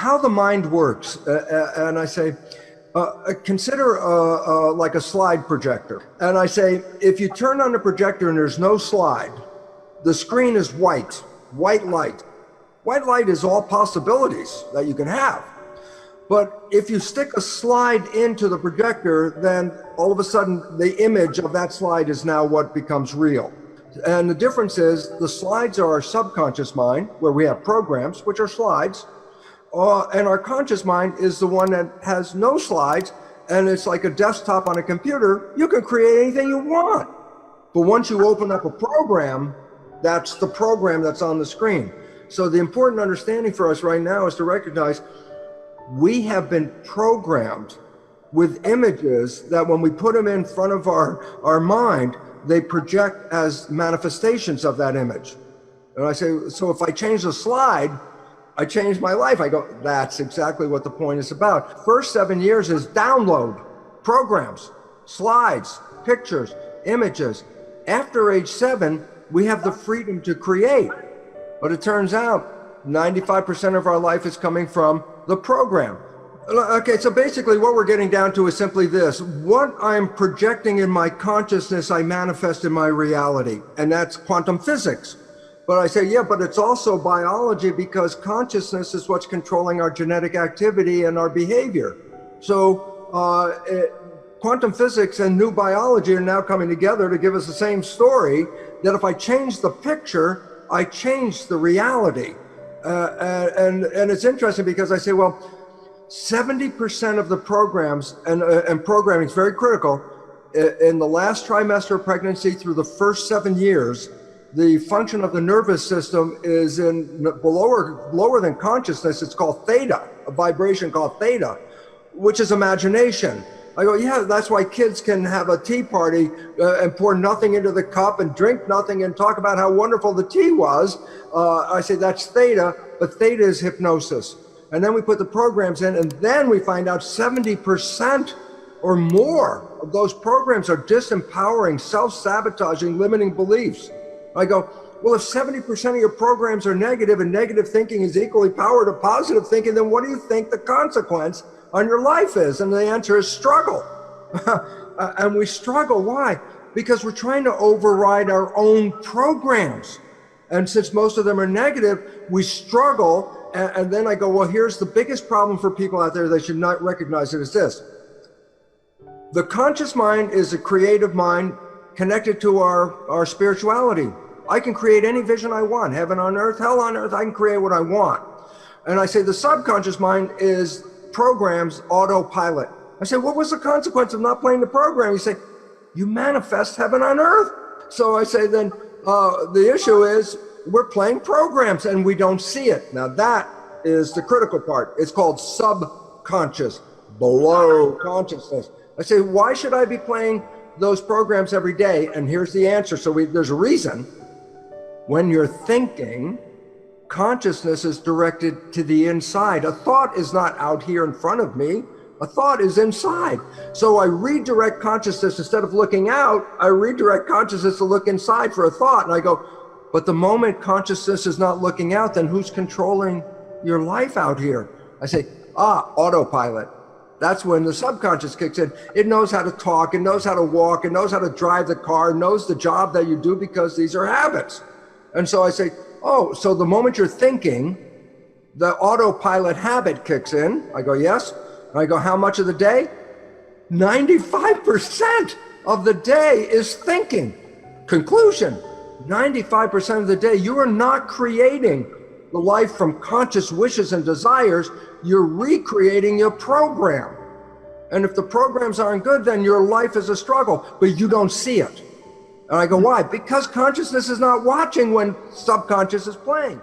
how the mind works. And I say, consider like a slide projector. And I say, if you turn on the projector and there's no slide, the screen is white light. White light is all possibilities that you can have. But if you stick a slide into the projector, then all of a sudden the image of that slide is now what becomes real. And the difference is the slides are our subconscious mind, where we have programs, which are slides. And our conscious mind is the one that has no slides, and it's like a desktop on a computer. You can create anything you want. But once you open up a program, that's the program that's on the screen. So the important understanding for us right now is to recognize we have been programmed with images that when we put them in front of our mind, they project as manifestations of that image. And I say, so if I change the slide, I change my life. I go, that's exactly what the point is about. First 7 years is download programs, slides, pictures, images. After age 7, we have the freedom to create. But it turns out 95% of our life is coming from the program. Okay, so basically what we're getting down to is simply this. What I'm projecting in my consciousness, I manifest in my reality, and that's quantum physics. But I say, yeah, but it's also biology, because consciousness is what's controlling our genetic activity and our behavior. So quantum physics and new biology are now coming together to give us the same story, that if I change the picture, I change the reality. And it's interesting because I say, well, 70% of the programs, and programming is very critical, in the last trimester of pregnancy through the first 7 years, the function of the nervous system is in lower than consciousness. It's called theta, a vibration called theta, which is imagination. I go, yeah, that's why kids can have a tea party and pour nothing into the cup and drink nothing and talk about how wonderful the tea was. I say that's theta, but theta is hypnosis. And then we put the programs in, and then we find out 70% or more of those programs are disempowering, self-sabotaging, limiting beliefs. I go, well, if 70% of your programs are negative and negative thinking is equally power to positive thinking, then what do you think the consequence on your life is? And the answer is struggle. And we struggle. Why? Because we're trying to override our own programs. And since most of them are negative, we struggle. And then I go, well, here's the biggest problem for people out there. They should not recognize it as this. The conscious mind is a creative mind connected to our spirituality. I can create any vision I want, heaven on earth, hell on earth. I can create what I want. And I say the subconscious mind is programs autopilot. I say, what was the consequence of not playing the program? You say, you manifest heaven on earth. So I say, then the issue is we're playing programs and we don't see it. Now that is the critical part. It's called subconscious, below consciousness. I say, why should I be playing those programs every day? And here's the answer. So there's a reason. When you're thinking, consciousness is directed to the inside. A thought is not out here in front of me. A thought is inside. So I redirect consciousness. Instead of looking out, I redirect consciousness to look inside for a thought. And I go, but the moment consciousness is not looking out, then who's controlling your life out here? I say, autopilot. That's when the subconscious kicks in. It knows how to talk, it knows how to walk, it knows how to drive the car, knows the job that you do, because these are habits. And so I say, oh, so the moment you're thinking, the autopilot habit kicks in. I go, yes. And I go, how much of the day? 95% of the day is thinking. Conclusion, 95% of the day, you are not creating the life from conscious wishes and desires. You're recreating your program. And if the programs aren't good, then your life is a struggle, but you don't see it. And I go, why? Because consciousness is not watching when subconscious is playing.